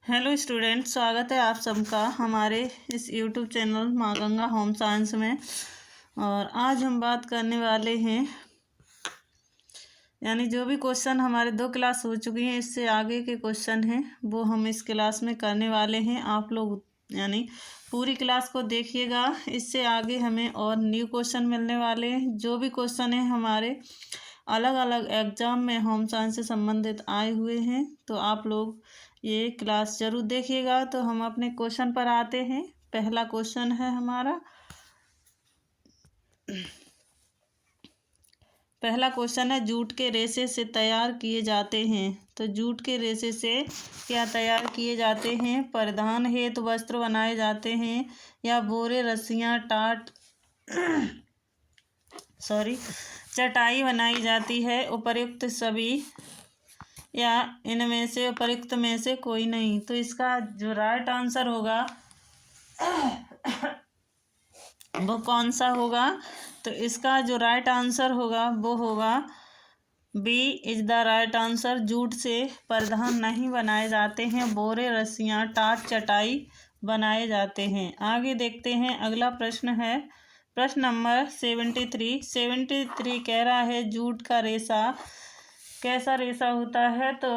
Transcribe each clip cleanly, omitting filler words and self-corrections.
Hello student, स्वागत है आप सबका हमारे इस यूट्यूब चैनल माँ गंगा होम साइंस में। और आज हम बात करने वाले हैं यानी जो भी क्वेश्चन हमारे 2 क्लास हो चुकी हैं, इससे आगे के क्वेश्चन हैं वो हम इस क्लास में करने वाले हैं। आप लोग यानी पूरी क्लास को देखिएगा, इससे आगे हमें और न्यू क्वेश्चन मिलने वाले हैं। जो भी क्वेश्चन हैं हमारे अलग अलग एग्जाम में होम साइंस से संबंधित आए हुए हैं, तो आप लोग ये क्लास जरूर देखिएगा। तो हम अपने क्वेश्चन पर आते हैं। पहला क्वेश्चन है हमारा, पहला क्वेश्चन है जूट के रेशे से तैयार किए जाते हैं। तो जूट के रेशे से क्या तैयार किए जाते हैं? परिधान हेतु वस्त्र बनाए जाते हैं, या बोरे, रस्सियाँ, टाट चटाई बनाई जाती है, उपर्युक्त सभी या इनमें से उपर्युक्त में से कोई नहीं। तो इसका जो राइट आंसर होगा वो कौन सा होगा? तो इसका जो राइट आंसर होगा वो होगा B is the right answer. Jute से परिधान नहीं बनाए जाते हैं, बोरे, रस्सियाँ, टाट, चटाई बनाए जाते हैं। आगे देखते हैं, अगला प्रश्न है प्रश्न नंबर 73 कह रहा है जूट का रेशा कैसा रेशा होता है? तो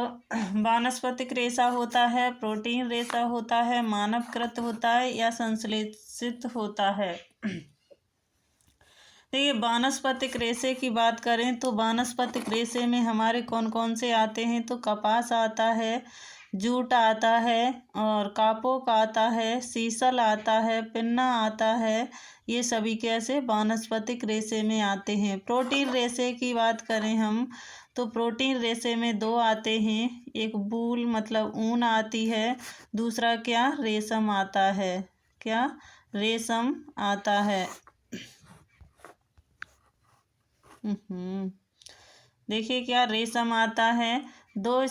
वानस्पतिक रेशा होता है, प्रोटीन रेशा होता है, मानवकृत होता है, या संश्लेषित होता है। देखिए, वानस्पतिक रेशे की बात करें तो वानस्पतिक रेशे में हमारे कौन कौन से आते हैं? तो कपास आता है, जूट आता है, और कापोक आता है, सीसल आता है, पिन्ना आता है। ये सभी कैसे वानस्पतिक रेशे में आते हैं। प्रोटीन रेशे की बात करें हम तो प्रोटीन रेशे में 2 आते हैं, एक वूल मतलब ऊन आती है, दूसरा क्या? रेशम आता है। क्या? रेशम आता है। देखिए, क्या रेशम आता है। दो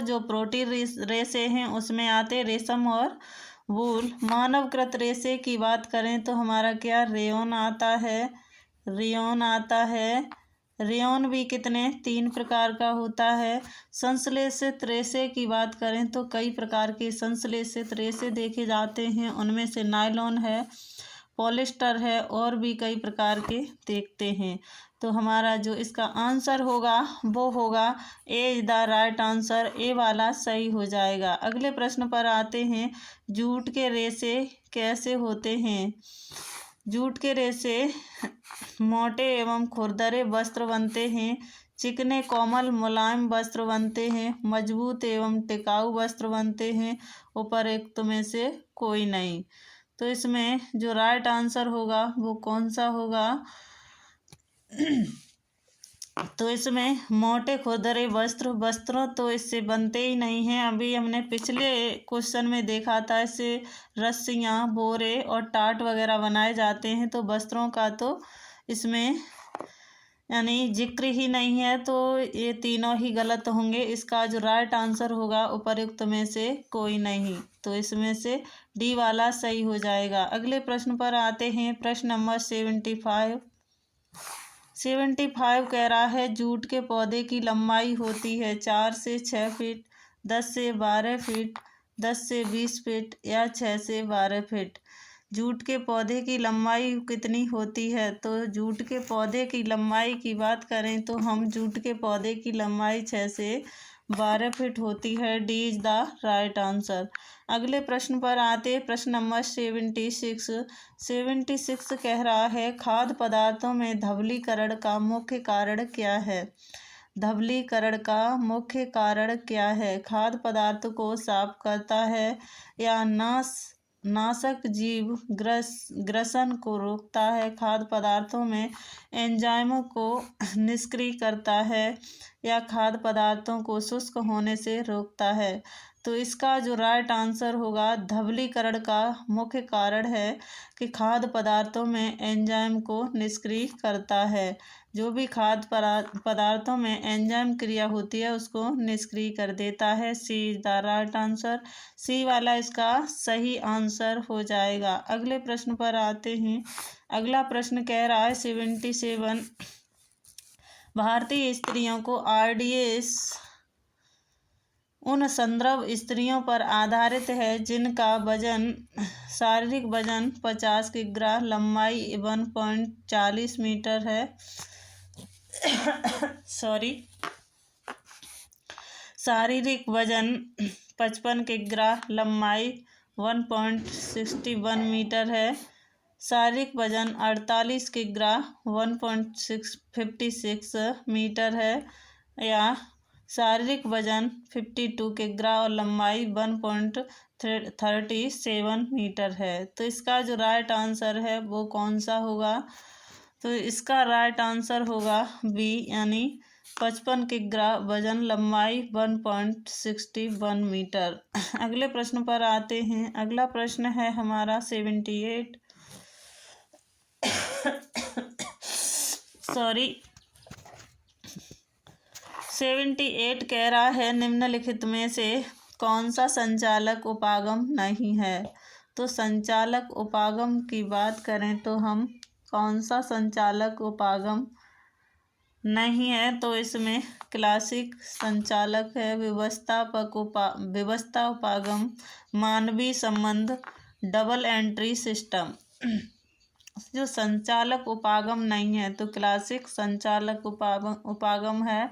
जो प्रोटीन रेशे हैं उसमें आते रेशम और वूल। मानवकृत रेशे की बात करें तो हमारा क्या? रेयॉन आता है। रेयॉन आता है। रेयॉन भी कितने? 3 प्रकार का होता है। संश्लेषित रेशे की बात करें तो कई प्रकार के संश्लेषित रेशे देखे जाते हैं, उनमें से नायलॉन है, पॉलिस्टर है, और भी कई प्रकार के देखते हैं। तो हमारा जो इसका आंसर होगा वो होगा ए इज द राइट आंसर। ए वाला सही हो जाएगा। अगले प्रश्न पर आते हैं, जूट के रेशे कैसे होते हैं? जूट के रेशे मोटे एवं खुरदरे वस्त्र बनते हैं, चिकने कोमल मुलायम वस्त्र बनते हैं, मजबूत एवं टिकाऊ वस्त्र बनते हैं, उपर्युक्त में से कोई नहीं। तो इसमें जो राइट आंसर होगा वो कौन सा होगा? तो इसमें मोटे खुरदरे वस्त्रों तो इससे बनते ही नहीं हैं। अभी हमने पिछले क्वेश्चन में देखा था, इससे रस्सियाँ, बोरे और टाट वगैरह बनाए जाते हैं। तो वस्त्रों का तो इसमें यानी जिक्र ही नहीं है, तो ये तीनों ही गलत होंगे। इसका जो राइट आंसर होगा उपर्युक्त में से कोई नहीं। तो इसमें से डी वाला सही हो जाएगा। अगले प्रश्न पर आते हैं, प्रश्न नंबर 75 कह रहा है जूट के पौधे की लंबाई होती है 4 से 6 फीट, 10 से 12 फीट, 10 से 20 फीट, या 6 से 12 फीट। जूट के पौधे की लंबाई कितनी होती है? तो जूट के पौधे की लंबाई की बात करें तो हम जूट के पौधे की लंबाई 6 से 12 फीट होती है। D is the right answer. अगले प्रश्न पर आते, प्रश्न नंबर 76 कह रहा है खाद्य पदार्थों में धवलीकरण का मुख्य कारण क्या है? धवलीकरण का मुख्य कारण क्या है? खाद्य पदार्थ को साफ करता है, या नाशक जीव ग्रसन को रोकता है, खाद्य पदार्थों में एंजाइमों को निष्क्रिय करता है, या खाद्य पदार्थों को शुष्क होने से रोकता है। तो इसका जो राइट आंसर होगा, धवलीकरण का मुख्य कारण है कि खाद्य पदार्थों में एंजाइम को निष्क्रिय करता है। जो भी खाद्य पदार्थों में एंजाइम क्रिया होती है उसको निष्क्रिय कर देता है। सी इज द राइट आंसर। सी वाला इसका सही आंसर हो जाएगा। अगले प्रश्न पर आते हैं। अगला प्रश्न कह रहा है 77 भारतीय स्त्रियों को RDS उन संदर्भ स्त्रियों पर आधारित है जिनका वजन शारीरिक वजन 50 किग्रा, लंबाई 1.40 मीटर है। सॉरी, शारीरिक वजन 55 किग्रा, लंबाई 1.61 मीटर है। शारीरिक वजन 48 किग्रा, 1.56 मीटर है, या शारीरिक वजन 52 किग्रा और लंबाई 1.37 मीटर है। तो इसका जो राइट आंसर है वो कौन सा होगा? तो इसका राइट आंसर होगा बी, यानी 55 किग्रा वजन, लंबाई 1.61 मीटर। अगले प्रश्न पर आते हैं। अगला प्रश्न है हमारा 78 78 कह रहा है निम्नलिखित में से कौन सा संचालक उपागम नहीं है? तो संचालक उपागम की बात करें तो हम कौन सा संचालक उपागम नहीं है? तो इसमें क्लासिक संचालक है, व्यवस्था उपागम, मानवीय संबंध, डबल एंट्री सिस्टम। जो संचालक उपागम नहीं है तो क्लासिक संचालक उपागम है,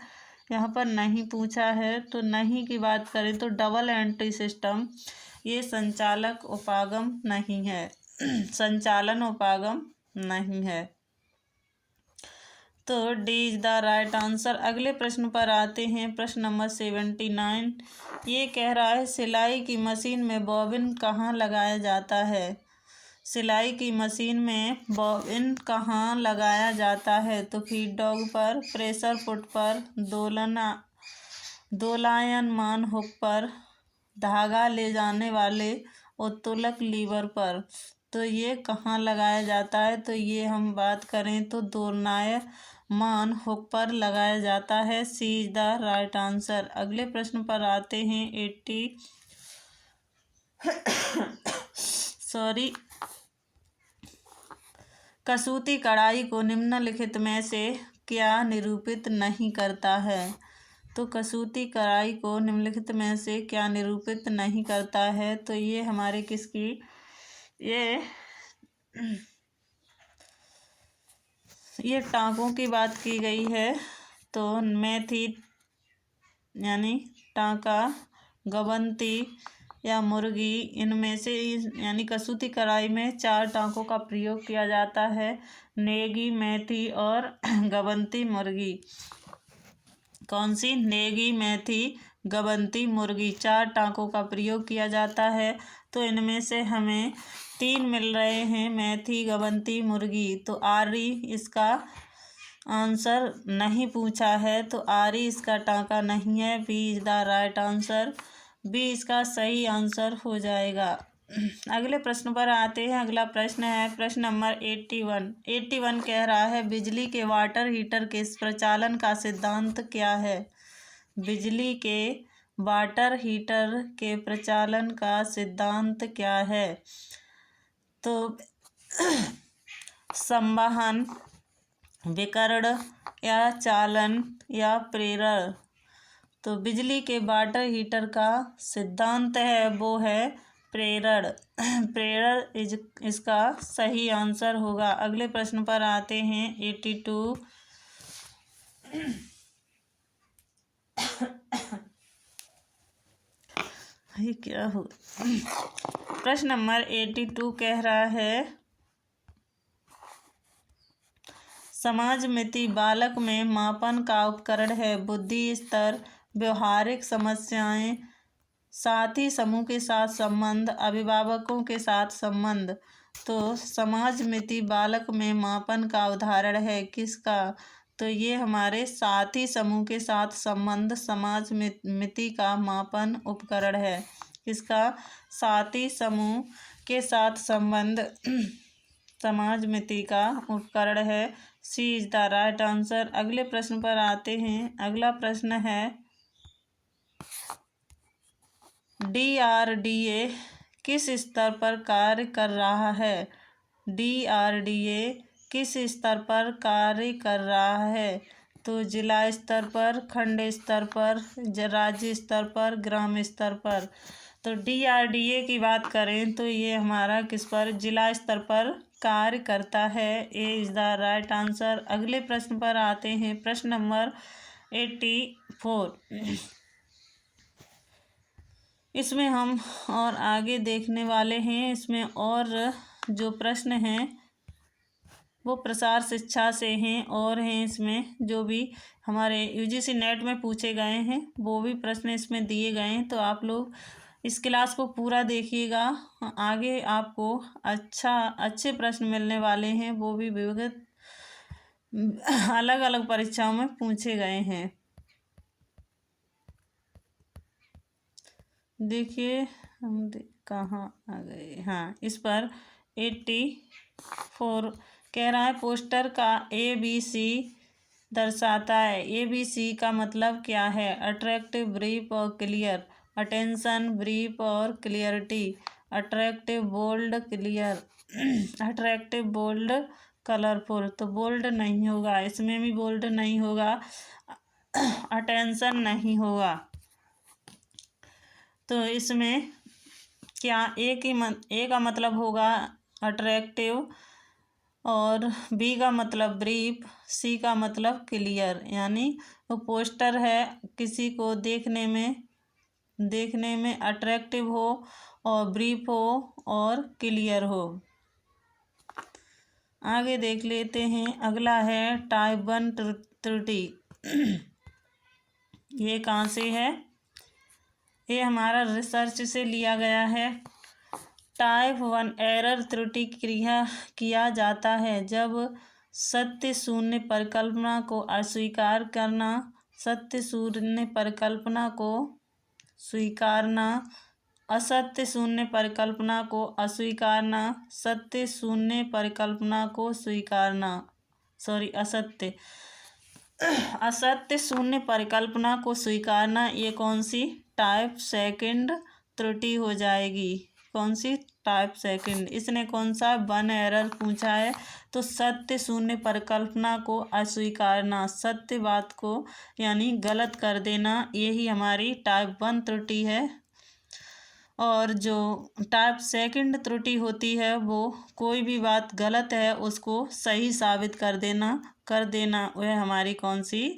यहाँ पर नहीं पूछा है। तो नहीं की बात करें तो डबल एंट्री सिस्टम ये संचालक उपागम नहीं है, संचालन उपागम नहीं है। तो D is the right answer. अगले प्रश्न पर आते हैं। प्रश्न नंबर 79 ये कह रहा है सिलाई की मशीन में बॉबिन कहाँ लगाया जाता है? सिलाई की मशीन में बॉबिन कहाँ लगाया जाता है? तो फीड डॉग पर, प्रेशर फुट पर, दोलायमान हुक पर, धागा ले जाने वाले उत्तोलक लीवर पर। तो ये कहाँ लगाया जाता है? तो ये हम बात करें तो दोलायमान हुक पर लगाया जाता है। सी इज द राइट आंसर। अगले प्रश्न पर आते हैं। 80 कसूती कढ़ाई को निम्नलिखित में से क्या निरूपित नहीं करता है? तो कसूती कढ़ाई को निम्नलिखित में से क्या निरूपित नहीं करता है? तो ये हमारे किसकी, ये टाँकों की बात की गई है। तो मैथी यानी टाँका, गबंती या मुर्गी, इनमें से यानी कसूती कढ़ाई में 4 टाँकों का प्रयोग किया जाता है, नेगी, मैथी और गबंती मुर्गी। कौन सी? नेगी, मैथी, गबंती, मुर्गी, 4 टाँकों का प्रयोग किया जाता है। तो इनमें से हमें 3 मिल रहे हैं, मैथी, गबंती, मुर्गी। तो आरी इसका आंसर नहीं पूछा है, तो आरी इसका टाँका नहीं है। B is the right answer. B इसका सही आंसर हो जाएगा। अगले प्रश्न पर आते हैं। अगला प्रश्न है प्रश्न नंबर 81 कह रहा है बिजली के वाटर हीटर के प्रचालन का सिद्धांत क्या है? बिजली के वाटर हीटर के प्रचालन का सिद्धांत क्या है? तो संवहन, विकर्ण या चालन या प्रेरण। तो बिजली के वाटर हीटर का सिद्धांत है वो है प्रेरण। प्रेरण इसका सही आंसर होगा। अगले प्रश्न पर आते हैं। 82 ये क्या हो, प्रश्न नंबर 82 कह रहा है समाजमिति बालक में मापन का उपकरण है। बुद्धि स्तर, व्यवहारिक समस्याएं, साथी समूह के साथ संबंध, अभिभावकों के साथ संबंध। तो समाजमिति बालक में मापन का उदाहरण है किसका? तो ये हमारे साथी समूह के साथ संबंध समाजमिति का मापन उपकरण है। किसका? साथी समूह के साथ संबंध समाजमिति का उपकरण है। सी इज द राइट आंसर। अगले प्रश्न पर आते हैं। अगला प्रश्न है DRDA किस स्तर पर कार्य कर रहा है? DRDA किस स्तर पर कार्य कर रहा है? तो जिला स्तर पर, खंड स्तर पर, राज्य स्तर पर, ग्राम स्तर पर। तो DRDA की बात करें तो ये हमारा किस पर, जिला स्तर पर कार्य करता है। A is the right answer. अगले प्रश्न पर आते हैं, प्रश्न नंबर 84। इसमें हम और आगे देखने वाले हैं। इसमें और जो प्रश्न हैं वो प्रसार शिक्षा से हैं और हैं इसमें जो भी हमारे UGC नेट में पूछे गए हैं वो भी प्रश्न इसमें दिए गए हैं। तो आप लोग इस क्लास को पूरा देखिएगा, आगे आपको अच्छे प्रश्न मिलने वाले हैं, वो भी विविध अलग अलग परीक्षाओं में पूछे गए हैं। देखिए हम कहाँ आ गए, हाँ इस पर 84 कह रहा है पोस्टर का ABC दर्शाता है। ABC का मतलब क्या है? अट्रैक्टिव, ब्रीफ और क्लियर। अटेंशन, ब्रीफ और clarity. Attractive, bold, clear. Attractive, bold, colourful. तो बोल्ड नहीं होगा, इसमें भी बोल्ड नहीं होगा, अटेंशन नहीं होगा। तो इसमें क्या ए का मतलब होगा अट्रैक्टिव और बी का मतलब ब्रीफ, सी का मतलब क्लियर। यानी वो पोस्टर है किसी को देखने में अट्रैक्टिव हो और ब्रीफ हो और क्लियर हो। आगे देख लेते हैं, अगला है टाइप 1 त्रुटि। ये कहाँ से है? ये हमारा रिसर्च से लिया गया है। टाइप 1 एरर त्रुटि किया जाता है जब सत्य शून्य परिकल्पना को अस्वीकार करना, सत्य शून्य परिकल्पना को स्वीकारना, असत्य शून्य परिकल्पना को अस्वीकारना, सत्य शून्य परिकल्पना को स्वीकारना, असत्य शून्य परिकल्पना को स्वीकारना। ये कौन सी टाइप सेकंड त्रुटि हो जाएगी? कौन सी? Type second. इसने कौन सा 1 एरर पूछा है? तो सत्य शून्य परिकल्पना को अस्वीकारना, सत्य बात को यानी गलत कर देना, यही हमारी टाइप 1 त्रुटि है। और जो टाइप सेकंड त्रुटि होती है वो कोई भी बात गलत है उसको सही साबित कर देना वह हमारी कौन सी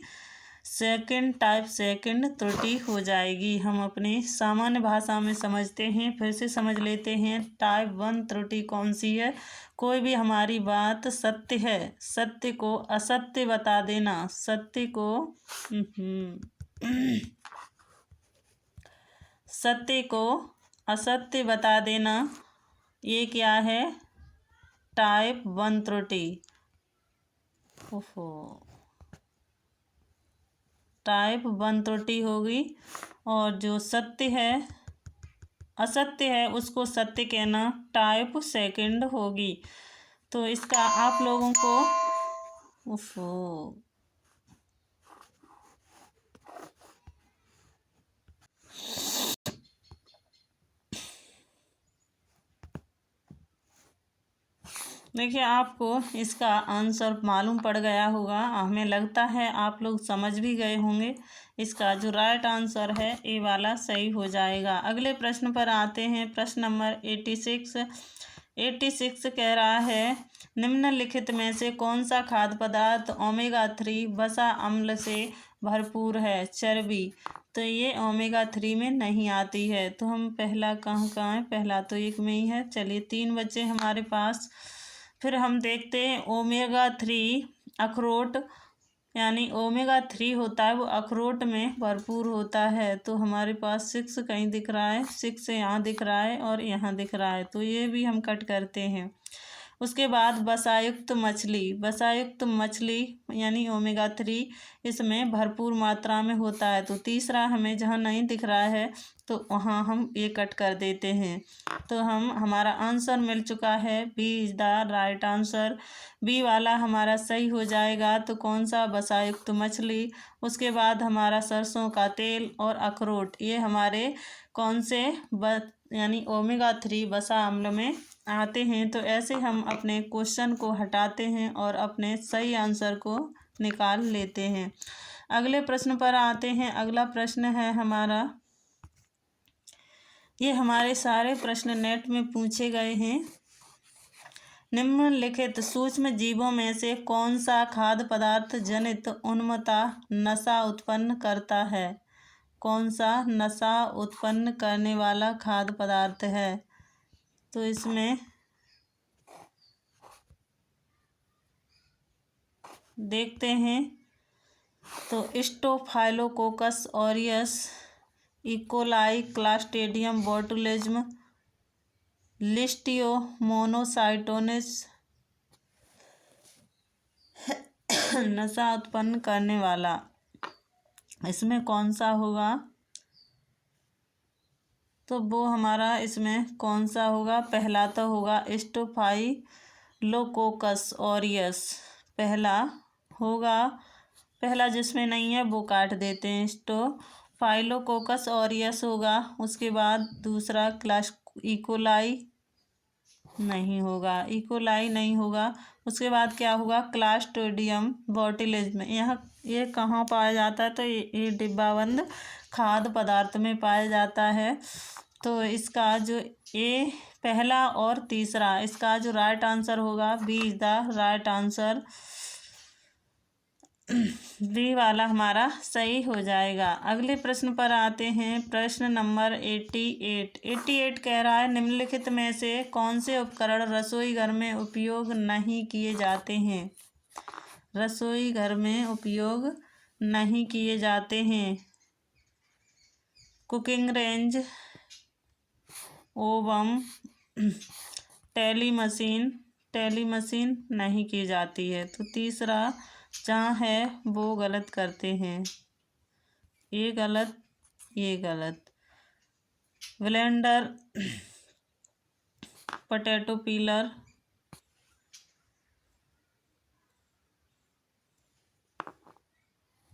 टाइप सेकंड त्रुटि हो जाएगी। हम अपनी सामान्य भाषा में समझते हैं, फिर से समझ लेते हैं। टाइप 1 त्रुटि कौन सी है? कोई भी हमारी बात सत्य है, सत्य को असत्य बता देना, सत्य को सत्य को असत्य बता देना, ये क्या है? टाइप 1 त्रुटि। टाइप 1 त्रुटि होगी। और जो सत्य है असत्य है उसको सत्य कहना टाइप सेकंड होगी। तो इसका आप लोगों को देखिए आपको इसका आंसर मालूम पड़ गया होगा, हमें लगता है आप लोग समझ भी गए होंगे। इसका जो राइट आंसर है ए वाला सही हो जाएगा। अगले प्रश्न पर आते हैं, प्रश्न नंबर 86 कह रहा है निम्नलिखित में से कौन सा खाद्य पदार्थ ओमेगा 3 वसा अम्ल से भरपूर है? चर्बी। तो ये ओमेगा 3 में नहीं आती है। तो हम पहला कहाँ है? पहला तो एक में ही है। चलिए 3 बचे हमारे पास। फिर हम देखते हैं ओमेगा 3 अखरोट, यानी ओमेगा 3 होता है वो अखरोट में भरपूर होता है। तो हमारे पास 6 कहीं दिख रहा है, 6 यहाँ दिख रहा है और यहाँ दिख रहा है, तो ये भी हम कट करते हैं। उसके बाद वसायुक्त मछली यानी ओमेगा 3 इसमें भरपूर मात्रा में होता है। तो तीसरा हमें जहाँ नहीं दिख रहा है तो वहाँ हम ये कट कर देते हैं। तो हमारा आंसर मिल चुका है, B is the right answer. B वाला हमारा सही हो जाएगा। तो कौन सा? वसायुक्त मछली। उसके बाद हमारा सरसों का तेल और अखरोट, ये हमारे कौन से यानी ओमेगा 3 वसा अम्ल में आते हैं। तो ऐसे हम अपने क्वेश्चन को हटाते हैं और अपने सही आंसर को निकाल लेते हैं। अगले प्रश्न पर आते हैं। अगला प्रश्न है हमारा, ये हमारे सारे प्रश्न नेट में पूछे गए हैं। निम्नलिखित सूक्ष्म जीवों में से कौन सा खाद्य पदार्थ जनित उन्मत्तता नशा उत्पन्न करता है? कौन सा नशा उत्पन्न करने वाला खाद्य पदार्थ है? तो इसमें देखते हैं। तो स्टोफाइलोकोकस ऑरियस, इकोलाई, क्लास्ट्रीडियम बोटुलिज्म, लिस्टियोमोनोसाइटोसिस नशा उत्पन्न करने वाला, इसमें कौन सा होगा? तो वो हमारा इसमें कौन सा होगा? पहला तो होगा स्टोफाइलोकोकस ऑरियस, पहला होगा। पहला जिसमें नहीं है वो काट देते हैं, स्टोफाइलोकोकस ऑरियस होगा। उसके बाद दूसरा इकोलाई नहीं होगा, इकोलाई नहीं होगा। उसके बाद क्या होगा? Clostridium botulism. ये कहाँ पाया जाता है? तो ये डिब्बाबंद खाद्य पदार्थ में पाया जाता है। तो इसका जो ए पहला और तीसरा, इसका जो राइट आंसर होगा, B is the right answer. B वाला हमारा सही हो जाएगा। अगले प्रश्न पर आते हैं। प्रश्न नंबर 88 कह रहा है, निम्नलिखित में से कौन से उपकरण रसोई घर में उपयोग नहीं किए जाते हैं? रसोई घर में उपयोग नहीं किए जाते हैं। Cooking range, oven, tele machine नहीं की जाती है। तो तीसरा जहाँ है वो गलत करते हैं, ये गलत, ये गलत। ब्लेंडर, पोटैटो पीलर,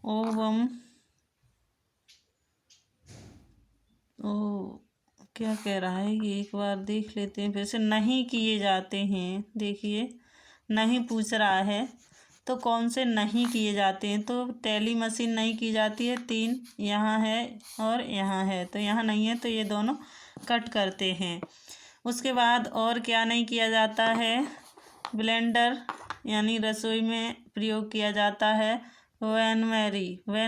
ओवन, क्या कह रहा है ये एक बार देख लेते हैं। वैसे नहीं किए जाते हैं, देखिए नहीं पूछ रहा है तो कौन से नहीं किए जाते हैं? तो टेली मशीन नहीं की जाती है, 3 यहाँ है और यहाँ है, तो यहाँ नहीं है, तो ये दोनों कट करते हैं। उसके बाद और क्या नहीं किया जाता है? ब्लेंडर यानी रसोई में प्रयोग किया जाता है। वैन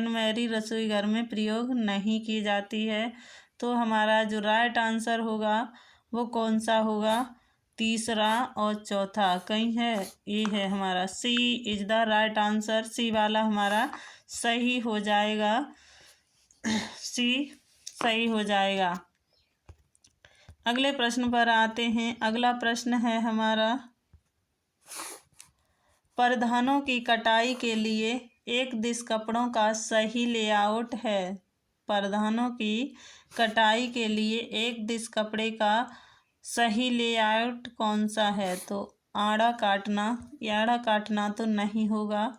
मैरी रसोई घर में प्रयोग नहीं की जाती है। तो हमारा जो राइट आंसर होगा वो कौन सा होगा? तीसरा और चौथा कहीं है, ये है हमारा सी इज द राइट आंसर। सी वाला हमारा सही हो जाएगा, सी सही हो जाएगा। अगले प्रश्न पर आते हैं। अगला प्रश्न है हमारा, परिधानों की कटाई के लिए एक दिश कपड़ों का सही लेआउट है। परिधानों की कटाई के लिए एक दिश कपड़े का सही लेआउट कौन सा है? तो आड़ा काटना तो नहीं होगा।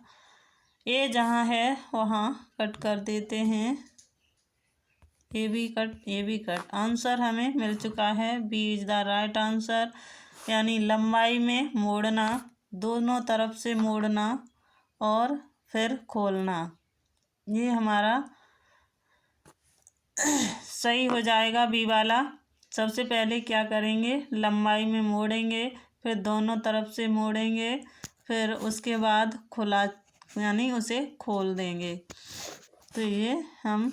ए जहाँ है वहाँ कट कर देते हैं, ये भी कट। आंसर हमें मिल चुका है, B is the right answer. यानी लंबाई में मोड़ना, दोनों तरफ से मोड़ना और फिर खोलना, ये हमारा सही हो जाएगा, बी वाला। सबसे पहले क्या करेंगे? लंबाई में मोड़ेंगे, फिर दोनों तरफ से मोड़ेंगे, फिर उसके बाद खुला यानी उसे खोल देंगे। तो ये हम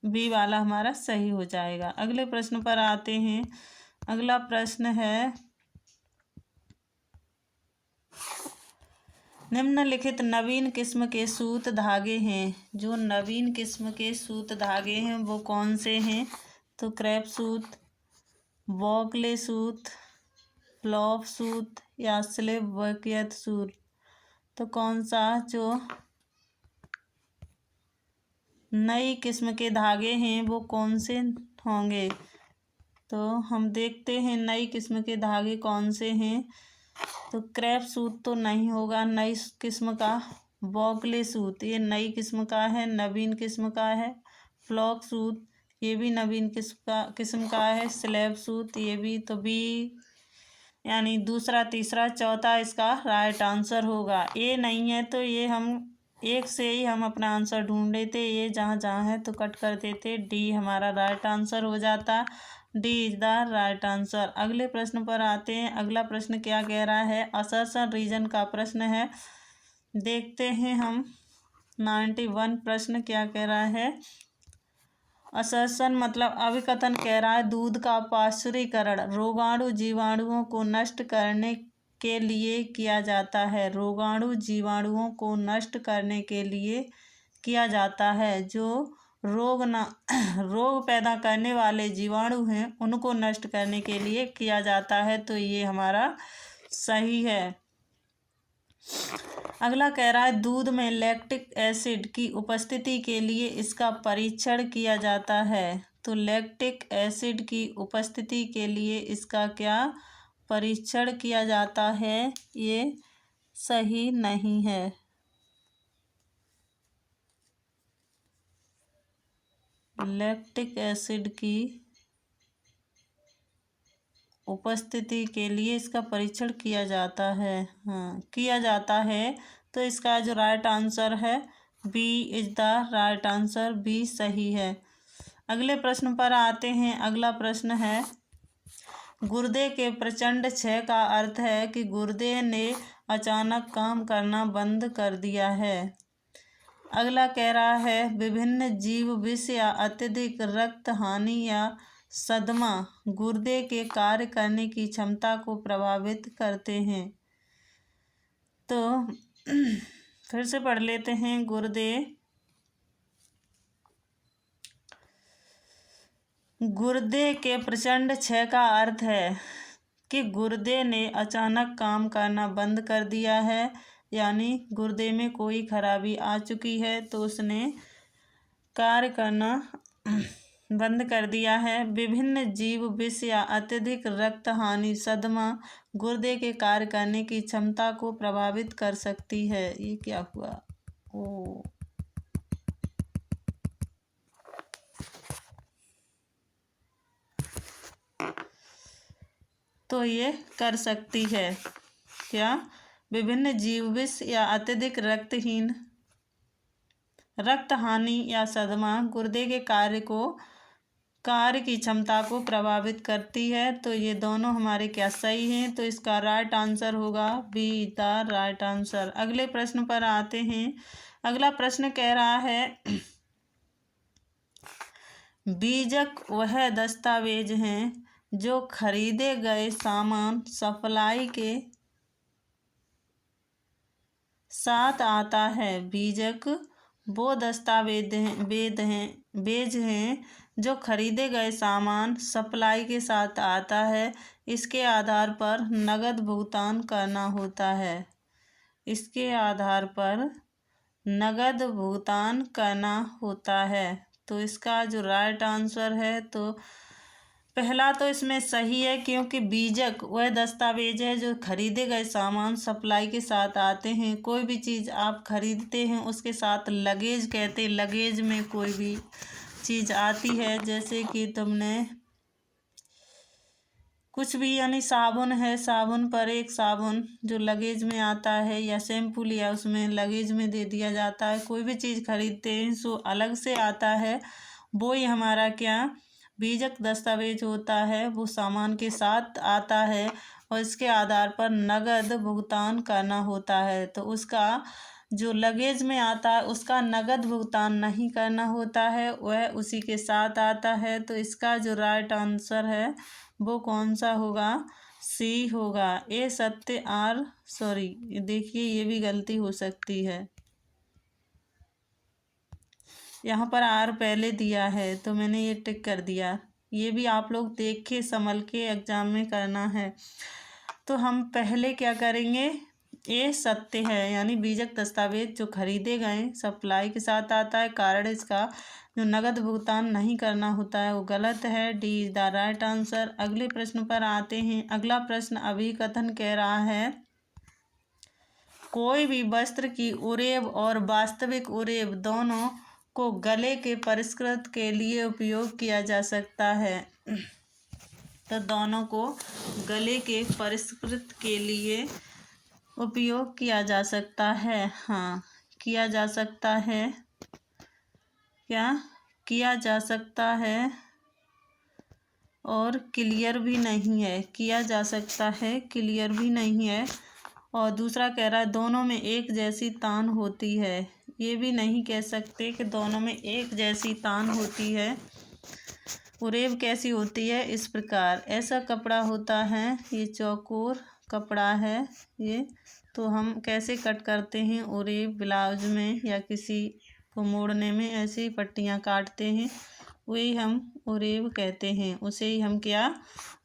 बी वाला हमारा सही हो जाएगा। अगले प्रश्न पर आते हैं। अगला प्रश्न है, निम्नलिखित नवीन किस्म के सूत धागे हैं। जो नवीन किस्म के सूत धागे हैं वो कौन से हैं? तो क्रेप सूत, बॉकले सूत, फ्लॉप सूत या स्लिप बकियत सूत। तो कौन सा जो नई किस्म के धागे हैं वो कौन से होंगे? तो हम देखते हैं नई किस्म के धागे कौन से हैं। तो क्रेप सूत तो नहीं होगा नई किस्म का। बॉकले सूत ये नई किस्म का है, नवीन किस्म का है। फ्लॉक सूत ये भी नवीन किस्म का है। स्लैब सूत ये भी। तो बी यानी दूसरा, तीसरा, चौथा इसका राइट आंसर होगा। ए नहीं है तो ये हम एक से ही हम अपना आंसर ढूंढ लेते, ये जहाँ जहाँ है तो कट कर देते, डी हमारा राइट आंसर हो जाता। D is the right answer. अगले प्रश्न पर आते हैं। अगला प्रश्न क्या कह रहा है, असर्शन रीजन का प्रश्न है। देखते हैं हम 91 प्रश्न क्या कह रहा है। असर्शन मतलब अभिकथन कह रहा है, दूध का पाश्चुरीकरण रोगाणु जीवाणुओं को नष्ट करने के लिए किया जाता है। रोगाणु जीवाणुओं को नष्ट करने के लिए किया जाता है। जो रोग पैदा करने वाले जीवाणु हैं उनको नष्ट करने के लिए किया जाता है, तो ये हमारा सही है। अगला कह रहा है, दूध में लैक्टिक एसिड की उपस्थिति के लिए इसका परीक्षण किया जाता है। तो लैक्टिक एसिड की उपस्थिति के लिए इसका क्या परीक्षण किया जाता है, ये सही नहीं है। लैक्टिक एसिड की उपस्थिति के लिए इसका परीक्षण किया जाता है, हाँ किया जाता है। तो इसका जो राइट आंसर है B is the right answer, B सही है। अगले प्रश्न पर आते हैं। अगला प्रश्न है, गुर्दे के प्रचंड क्षय का अर्थ है कि गुर्दे ने अचानक काम करना बंद कर दिया है। अगला कह रहा है, विभिन्न जीव विष या अत्यधिक रक्त हानि या सदमा गुर्दे के कार्य करने की क्षमता को प्रभावित करते हैं। तो फिर से पढ़ लेते हैं। गुर्दे के प्रचंड क्षय का अर्थ है कि गुर्दे ने अचानक काम करना बंद कर दिया है, यानी गुर्दे में कोई खराबी आ चुकी है तो उसने कार्य करना बंद कर दिया है। विभिन्न जीव विष या अत्यधिक रक्त हानि सदमा गुर्दे के कार्य करने की क्षमता को प्रभावित कर सकती है। ये क्या हुआ, ओ तो ये कर सकती है क्या, विभिन्न जीव विष या अत्यधिक रक्त हानि या सदमा गुर्दे के कार्य की क्षमता को प्रभावित करती है। तो ये दोनों हमारे क्या सही हैं, तो इसका राइट आंसर होगा बी द राइट आंसर। अगले प्रश्न पर आते हैं। अगला प्रश्न कह रहा है, बीजक वह दस्तावेज हैं जो खरीदे गए सामान सप्लाई के साथ आता है। बीजक वो दस्तावेज हैं जो खरीदे गए सामान सप्लाई के साथ आता है। इसके आधार पर नगद भुगतान करना होता है। इसके आधार पर नगद भुगतान करना होता है। तो इसका जो राइट आंसर है, तो पहला तो इसमें सही है, क्योंकि बीजक वह दस्तावेज है जो खरीदे गए सामान सप्लाई के साथ आते हैं। कोई भी चीज़ आप खरीदते हैं उसके साथ लगेज कहते हैं, लगेज में कोई भी चीज़ आती है, जैसे कि तुमने कुछ भी, यानी साबुन है, साबुन पर एक साबुन जो लगेज में आता है, या शैम्पू लिया उसमें लगेज में दे दिया जाता है। कोई भी चीज़ खरीदते हैं सो अलग से आता है, वो ही हमारा क्या बीजक दस्तावेज होता है। वो सामान के साथ आता है और इसके आधार पर नगद भुगतान करना होता है। तो उसका जो लगेज में आता है उसका नगद भुगतान नहीं करना होता है, वह उसी के साथ आता है। तो इसका जो राइट आंसर है वो कौन सा होगा, सी होगा। ए सत्य आर सॉरी, देखिए ये भी गलती हो सकती है, यहाँ पर आर पहले दिया है तो मैंने ये टिक कर दिया। ये भी आप लोग देख के संभल के एग्जाम में करना है। तो हम पहले क्या करेंगे, ये सत्य है, यानी बीजक दस्तावेज जो खरीदे गए सप्लाई के साथ आता है, कारण इसका जो नगद भुगतान नहीं करना होता है वो गलत है। D is the right answer. अगले प्रश्न पर आते हैं। अगला प्रश्न अभिकथन कह रहा है, कोई भी वस्त्र की उरेब और वास्तविक उरेब दोनों को गले के परिष्कृत के लिए उपयोग किया जा सकता है। तो दोनों को गले के परिष्कृत के लिए उपयोग किया जा सकता है। हाँ, किया जा सकता है। क्या किया जा सकता है? और क्लियर भी नहीं है। किया जा सकता है, क्लियर भी नहीं है। और दूसरा कह रहा है दोनों में एक जैसी तान होती है। ये भी नहीं कह सकते कि दोनों में एक जैसी तान होती है। उरेब कैसी होती है? इस प्रकार ऐसा कपड़ा होता है, ये चौकोर कपड़ा है ये, तो हम कैसे कट करते हैं? उरेब ब्लाउज में या किसी को मोड़ने में ऐसी पट्टियाँ काटते हैं, वही हम उरेब कहते हैं। उसे ही हम क्या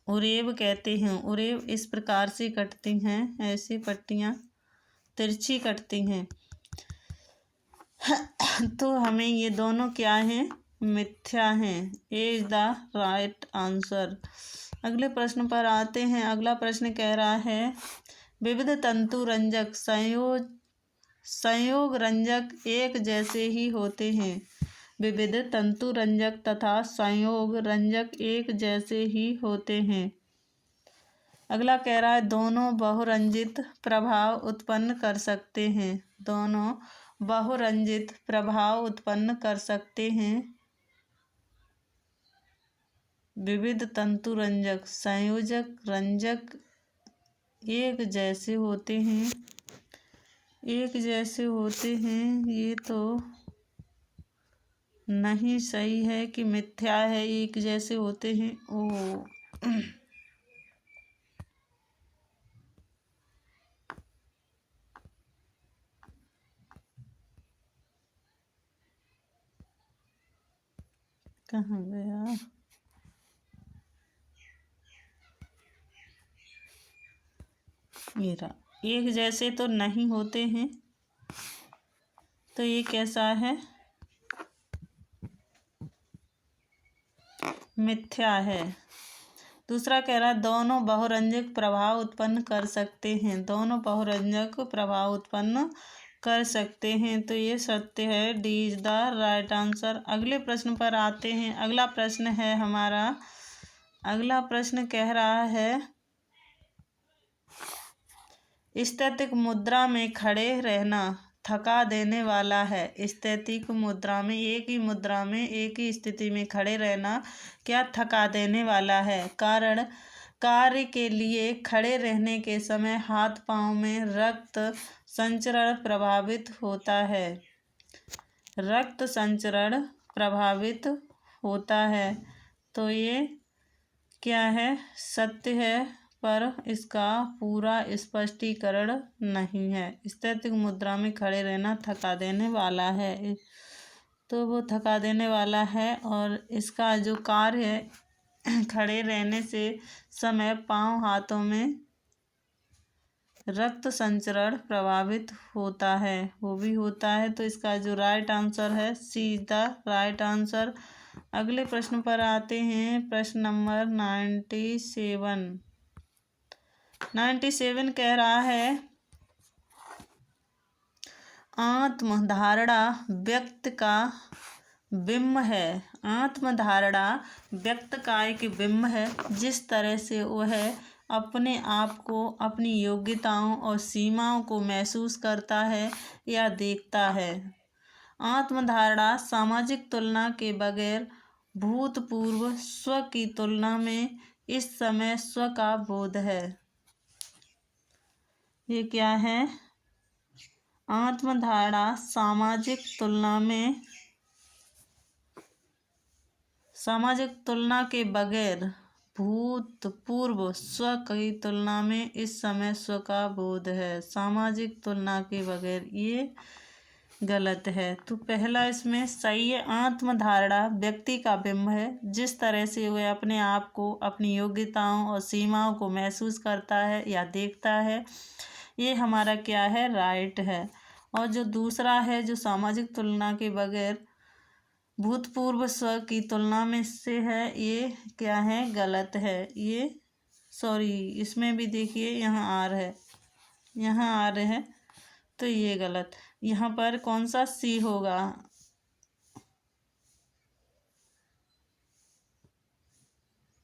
उरेब कहते हैं। उरेब इस प्रकार से कटती हैं, ऐसी पट्टियाँ तिरछी कटती हैं। तो हमें ये दोनों क्या हैं? मिथ्या हैं। ए इज द राइट आंसर। अगले प्रश्न पर आते हैं। अगला प्रश्न कह रहा है विविध तंतु रंजक संयोग रंजक एक जैसे ही होते हैं। विविध तंतु रंजक तथा संयोग रंजक एक जैसे ही होते हैं। अगला कह रहा है दोनों बहुरंजित प्रभाव उत्पन्न कर सकते हैं। दोनों बहुरंजित प्रभाव उत्पन्न कर सकते हैं। विविध तंतु रंजक संयोजक रंजक एक जैसे होते हैं। एक जैसे होते हैं, ये तो नहीं सही है कि मिथ्या है। एक जैसे होते हैं। ओ कहाँ गया? मेरा एक जैसे तो नहीं होते हैं, तो ये कैसा है? मिथ्या है। दूसरा कह रहा है दोनों बहुरंजक प्रभाव उत्पन्न कर सकते हैं। दोनों बहुरंजक प्रभाव उत्पन्न कर सकते हैं, तो ये सत्य है। D is the right answer. अगले प्रश्न पर आते हैं। अगला प्रश्न है हमारा, अगला प्रश्न कह रहा है स्टैटिक मुद्रा में खड़े रहना थका देने वाला है। स्टैटिक मुद्रा में एक ही मुद्रा में एक ही स्थिति में खड़े रहना क्या थका देने वाला है? कारण कार्य के लिए खड़े रहने के समय हाथ पांव में रक्त संचरण प्रभावित होता है। रक्त संचरण प्रभावित होता है, तो ये क्या है? सत्य है, पर इसका पूरा स्पष्टीकरण नहीं है। स्टैटिक मुद्रा में खड़े रहना थका देने वाला है, तो वो थका देने वाला है। और इसका जो कार्य है खड़े रहने से समय पांव हाथों में रक्त संचरण प्रभावित होता है, वो भी होता है। तो इसका जो राइट आंसर है सी इज द राइट आंसर। अगले प्रश्न पर आते हैं। प्रश्न नंबर 97 कह रहा है आत्मधारणा व्यक्त का बिंब है। आत्मधारणा व्यक्त का एक बिंब है। जिस तरह से वह अपने आप को, अपनी योग्यताओं और सीमाओं को महसूस करता है या देखता है। आत्मधारणा सामाजिक तुलना के बगैर भूतपूर्व स्व की तुलना में इस समय स्व का बोध है। ये क्या है? आत्मधारणा सामाजिक तुलना के बगैर भूतपूर्व स्व की तुलना में इस समय स्व का बोध है। सामाजिक तुलना के बगैर, ये गलत है। तो पहला इसमें सही है। आत्मधारणा व्यक्ति का बिंब है। जिस तरह से वह अपने आप को, अपनी योग्यताओं और सीमाओं को महसूस करता है या देखता है, ये हमारा क्या है? राइट है। और जो दूसरा है, जो सामाजिक तुलना के बगैर भूतपूर्व स्व की तुलना में से है, ये क्या है? गलत है। ये सॉरी, इसमें भी देखिए यहाँ आर है, यहाँ आर है, तो ये गलत। यहाँ पर कौन सा सी होगा?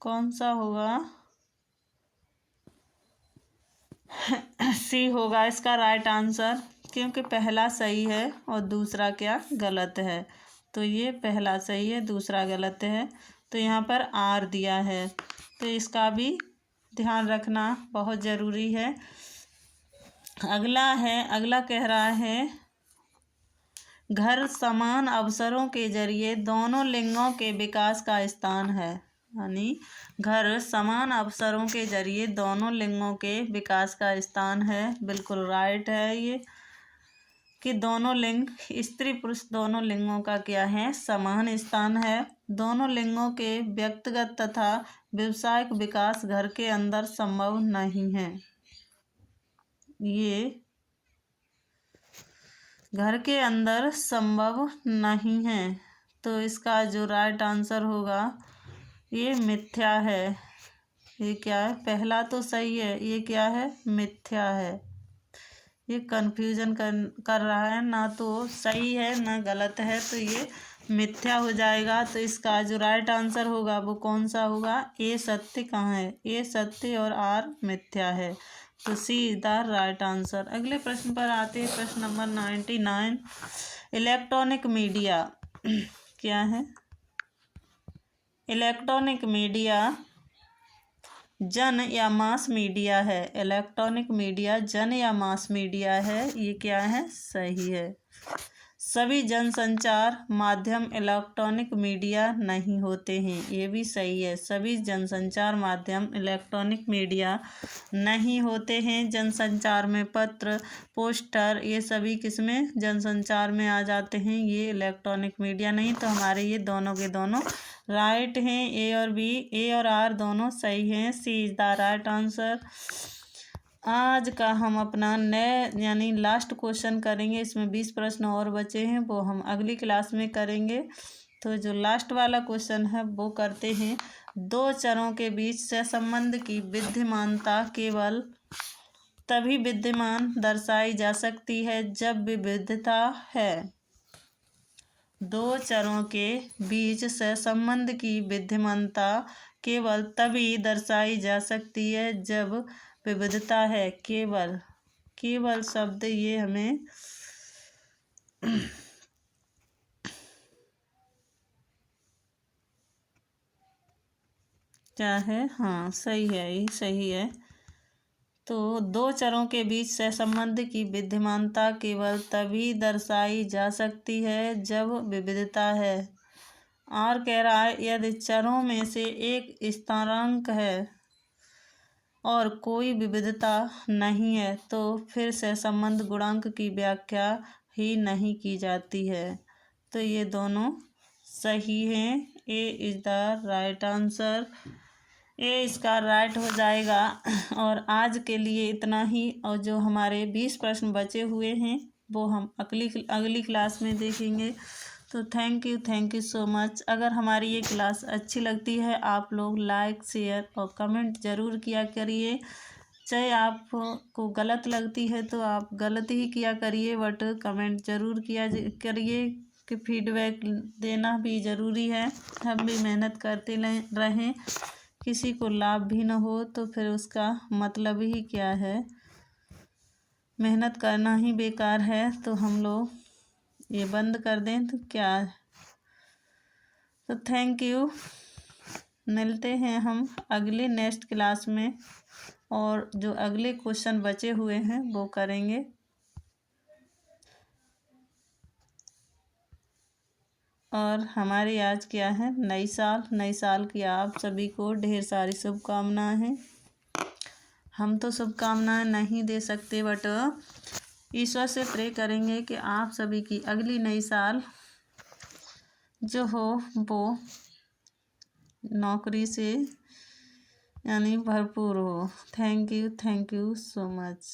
कौन सा होगा? सी होगा इसका राइट आंसर, क्योंकि पहला सही है और दूसरा क्या गलत है। तो ये पहला सही है, दूसरा गलत है। तो यहाँ पर आर दिया है, तो इसका भी ध्यान रखना बहुत ज़रूरी है। अगला कह रहा है घर समान अवसरों के जरिए दोनों लिंगों के विकास का स्थान है। यानी घर समान अवसरों के जरिए दोनों लिंगों के विकास का स्थान है। बिल्कुल राइट है ये कि दोनों लिंग, स्त्री पुरुष दोनों लिंगों का क्या है, समान स्थान है। दोनों लिंगों के व्यक्तिगत तथा व्यावसायिक विकास घर के अंदर संभव नहीं है। ये घर के अंदर संभव नहीं है। तो इसका जो राइट आंसर होगा ये मिथ्या है। ये क्या है? पहला तो सही है, ये क्या है? मिथ्या है। ये कंफ्यूजन कर रहा है, ना तो सही है ना गलत है, तो ये मिथ्या हो जाएगा। तो इसका जो राइट आंसर होगा वो कौन सा होगा? ए सत्य कहाँ है? ए सत्य और आर मिथ्या है। तो सी इज द राइट आंसर। अगले प्रश्न पर आते हैं, प्रश्न नंबर 99। इलेक्ट्रॉनिक मीडिया क्या है? इलेक्ट्रॉनिक मीडिया जन या मास मीडिया है। इलेक्ट्रॉनिक मीडिया जन या मास मीडिया है। ये क्या है? सही है। सभी जनसंचार माध्यम इलेक्ट्रॉनिक मीडिया नहीं होते हैं। ये भी सही है। सभी जनसंचार माध्यम इलेक्ट्रॉनिक मीडिया नहीं होते हैं। जनसंचार में पत्र, पोस्टर, ये सभी किसमें? जनसंचार में आ जाते हैं। ये इलेक्ट्रॉनिक मीडिया नहीं। तो हमारे ये दोनों के दोनों राइट हैं। ए और बी, ए और आर दोनों सही हैं। सी इज द राइट आंसर। आज का हम अपना नए यानी लास्ट क्वेश्चन करेंगे। इसमें 20 प्रश्न और बचे हैं, वो हम अगली क्लास में करेंगे। तो जो लास्ट वाला क्वेश्चन है वो करते हैं। दो चरों के बीच सहसंबंध की विद्यमानता केवल तभी विद्यमान दर्शाई जा सकती है जब विविधता है। दो चरों के बीच सहसंबंध की विद्यमानता केवल तभी दर्शाई जा सकती है जब विविधता है। केवल शब्द ये हमें क्या है? हाँ सही है, ये सही है। तो दो चरों के बीच सहसंबंध की विद्यमानता केवल तभी दर्शाई जा सकती है जब विविधता है। और कह रहा है यदि चरों में से एक स्थिरांक है और कोई विविधता नहीं है तो फिर सहसंबंध गुणांक की व्याख्या ही नहीं की जाती है। तो ये दोनों सही हैं। ए इज द राइट आंसर। ए इसका राइट हो जाएगा। और आज के लिए इतना ही, और जो हमारे 20 प्रश्न बचे हुए हैं वो हम अगली क्लास में देखेंगे। तो थैंक यू सो मच। अगर हमारी ये क्लास अच्छी लगती है आप लोग लाइक, शेयर और कमेंट ज़रूर किया करिए। चाहे आपको गलत लगती है तो आप गलत ही किया करिए, बट कमेंट ज़रूर किया करिए कि फीडबैक देना भी ज़रूरी है। हम भी मेहनत करते रहें, किसी को लाभ भी न हो तो फिर उसका मतलब ही क्या है? मेहनत करना ही बेकार है। तो हम लोग ये बंद कर दें तो क्या? तो थैंक यू। मिलते हैं हम अगले नेक्स्ट क्लास में, और जो अगले क्वेश्चन बचे हुए हैं वो करेंगे। और हमारी आज क्या है? नई साल की आप सभी को ढेर सारी शुभकामनाएं हैं। हम तो शुभकामनाएं नहीं दे सकते, बट ईश्वर से प्रे करेंगे कि आप सभी की अगली नई साल जो हो वो नौकरी से यानी भरपूर हो। Thank you so much.